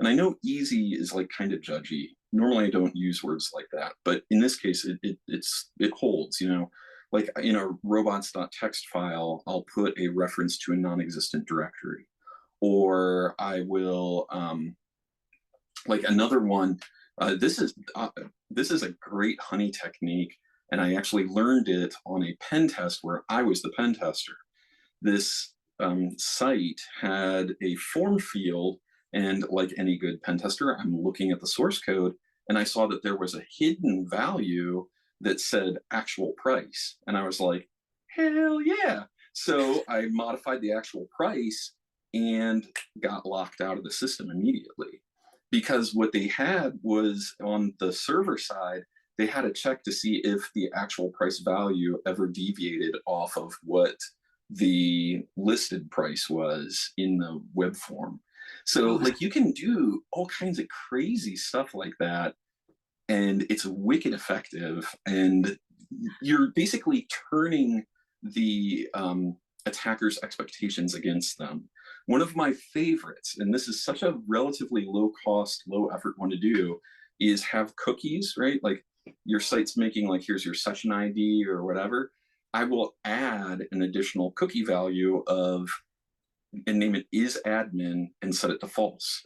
I know easy is like kind of judgy. Normally I don't use words like that, but in this case it holds, you know. Like in a robots.txt file, I'll put a reference to a non-existent directory. Or I will like another one. This is a great honey technique, and I actually learned it on a pen test where I was the pen tester. This site had a form field, and like any good pen tester, I'm looking at the source code, and I saw that there was a hidden value that said actual price, and I was like, hell yeah! So I modified the actual price and got locked out of the system immediately, because what they had was on the server side, they had to check to see if the actual price value ever deviated off of what the listed price was in the web form. So Oh, like you can do all kinds of crazy stuff like that, and it's wicked effective, and you're basically turning the attackers' expectations against them. One of my favorites, and this is such a relatively low cost, low effort one to do, is have cookies, right? Like your site's making like, here's your session ID or whatever. I will add an additional cookie value of, and name it is admin, and set it to false.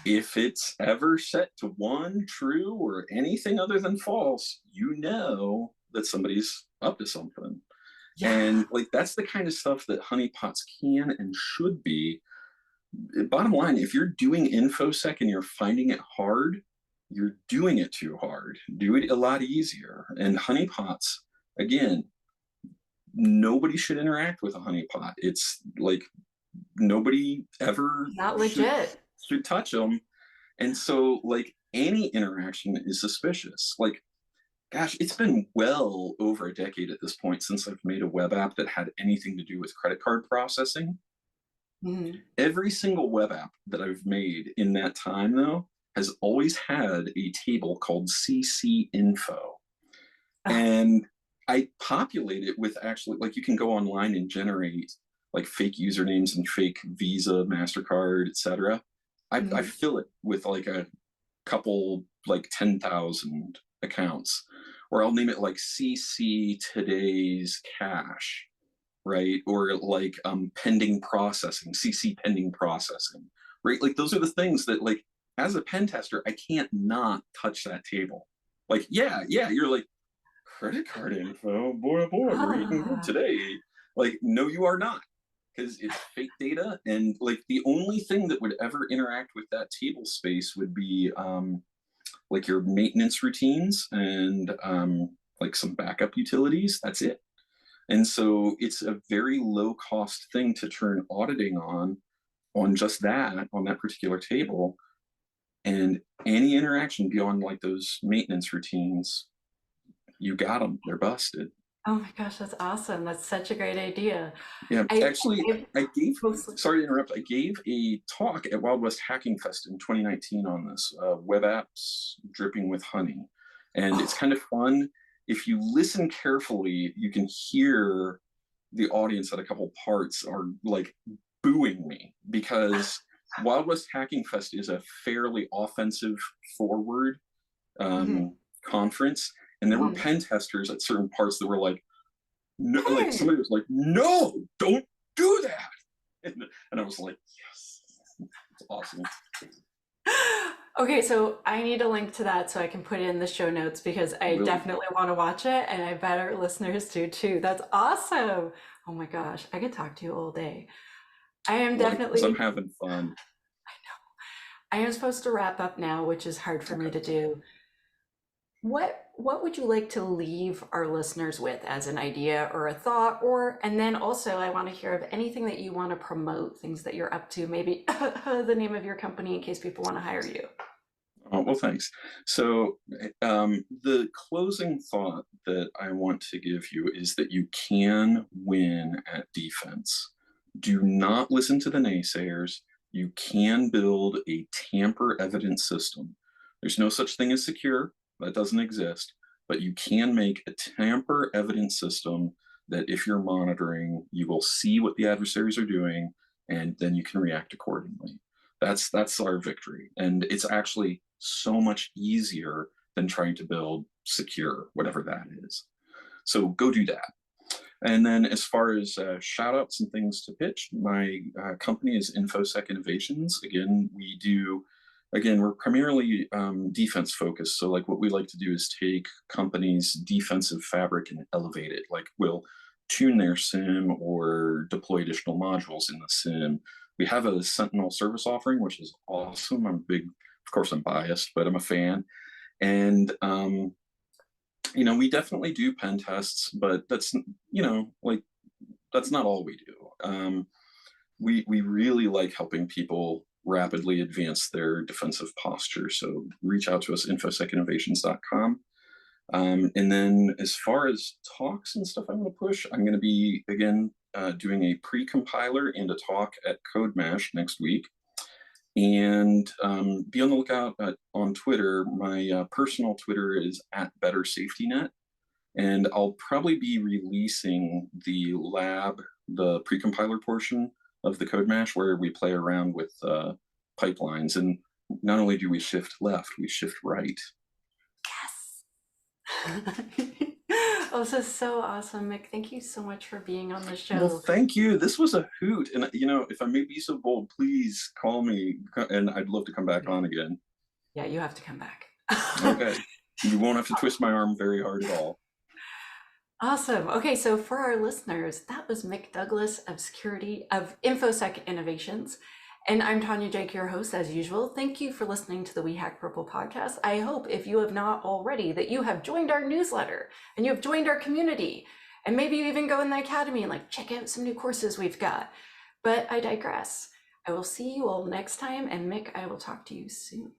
If it's ever set to 1, true, or anything other than false, you know that somebody's up to something. yeah. And like that's the kind of stuff that honeypots can and should be. Bottom line, if you're doing InfoSec and you're finding it hard, you're doing it too hard. Do it a lot easier. And honeypots, again, nobody should interact with a honeypot. It's like nobody ever Not should legit. touch them. And so like any interaction is suspicious. Like, gosh, it's been well over a decade at this point since I've made a web app that had anything to do with credit card processing. Mhm. Every single web app that I've made in that time, though, has always had a table called CC info. Ah, And I populate it with actually, like, you can go online and generate like fake usernames and fake Visa, MasterCard, etc. I mhm. fill it with like a couple, like 10,000 accounts, or I'll name it like CC today's cash, right? Or like pending processing, CC pending processing, right? Like those are the things that like as a pen tester, I can't not touch that table. Like, yeah, you're like credit card info, boy, oh boy, we're eating good Ah. today. Like, no, you are not, because it's fake data. And like the only thing that would ever interact with that table space would be like your maintenance routines and like some backup utilities. That's it. And so it's a very low cost thing to turn auditing on just that, on that particular table. And any interaction beyond like those maintenance routines, you got them, they're busted. Oh my gosh, that's awesome. That's such a great idea. Yeah, I, actually, I I gave, mostly, sorry to interrupt, I gave a talk at Wild West Hacking Fest in 2019 on this, web apps dripping with honey. And it's oh, kind of fun. If you listen carefully, you can hear the audience at a couple parts are like booing me, because Wild West Hacking Fest is a fairly offensive forward mhm, conference. And there were mhm. pen testers at certain parts that were like, no, like Hey. somebody was like, no, don't do that. And I was like, yes, it's awesome. Okay, so I need a link to that so I can put it in the show notes because I Will do. definitely want to watch it and I bet our listeners do too. That's awesome. Oh my gosh, I could talk to you all day. I am Likewise, I'm definitely, having fun. I am supposed to wrap up now, which is hard for me Okay. to do. What would you like to leave our listeners with as an idea or a thought, or and then also I want to hear of anything that you want to promote, things that you're up to, maybe the name of your company in case people want to hire you. Well, thanks. So, the closing thought that I want to give you is that you can win at defense. Do not listen to the naysayers. You can build a tamper evident system. There's no such thing as secure, that doesn't exist, but you can make a tamper evident system that if you're monitoring, you will see what the adversaries are doing, and then you can react accordingly. That's our victory, and it's actually so much easier than trying to build secure, whatever that is. So go do that. And then as far as shout outs and things to pitch, my company is InfoSec Innovations. We're primarily defense focused. So like what we like to do is take companies' defensive fabric and elevate it. Like we'll tune their SIEM or deploy additional modules in the SIEM. We have a Sentinel service offering, which is awesome. Of course I'm biased, but I'm a fan. And we definitely do pen tests, but that's that's not all we do. We really like helping people rapidly advance their defensive posture. So reach out to us, infosecinnovations.com. And then as far as talks and stuff I'm going to push, I'm going to be, again, doing a pre-compiler and a talk at CodeMash next week. And be on the lookout on Twitter. My personal Twitter is @BetterSafetyNet. And I'll probably be releasing the pre-compiler portion of the CodeMash where we play around with pipelines. And not only do we shift left, we shift right. Yes. Oh, this is so awesome, Mick. Thank you so much for being on the show. Well, thank you. This was a hoot. And, if I may be so bold, please call me and I'd love to come back on again. Yeah, you have to come back. Okay. You won't have to twist my arm very hard at all. Awesome. Okay, so for our listeners, that was Mick Douglas of InfoSec Innovations. And I'm Tanya Janca, your host, as usual. Thank you for listening to the We Hack Purple podcast. I hope, if you have not already, that you have joined our newsletter and you have joined our community. And maybe you even go in the academy and check out some new courses we've got. But I digress. I will see you all next time. And Mick, I will talk to you soon.